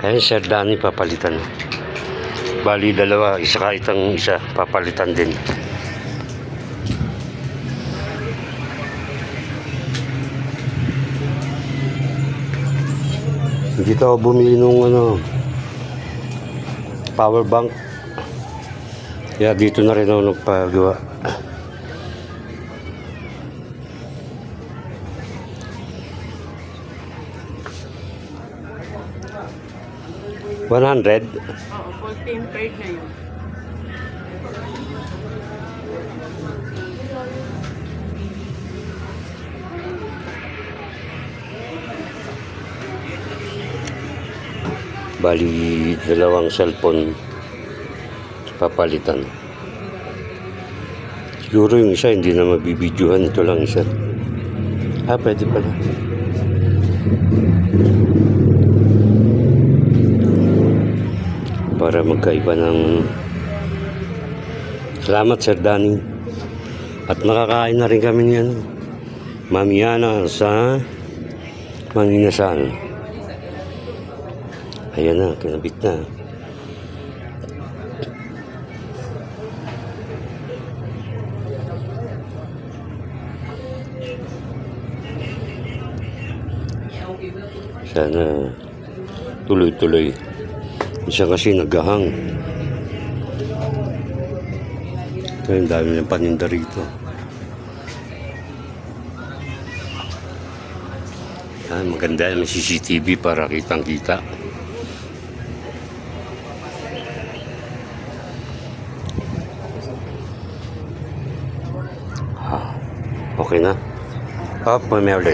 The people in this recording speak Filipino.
Ayan, Sir Danny, papalitan. Bali, dalawa. Isa kahit ang isa, papalitan din. Dito ako bumili nung power bank. Kaya dito na rin ako nagpagawa. $100? Oo, 14 card na yun. Bali, dalawang cellphone papalitan. Siguro yung isa hindi na mabibidyohan. Ito lang isa. Pwede pala. Para magkaiba ng... Salamat, Sir Danny. At nakakain na rin kami niyan. Mamiyana sa Manginasal. Ayan na, kinabit na. Sana tuloy-tuloy. Isa kasi naghahang. Ito yung dami ng paninda rito. Maganda yung CCTV para kitang-kita. Okay na. May ulit.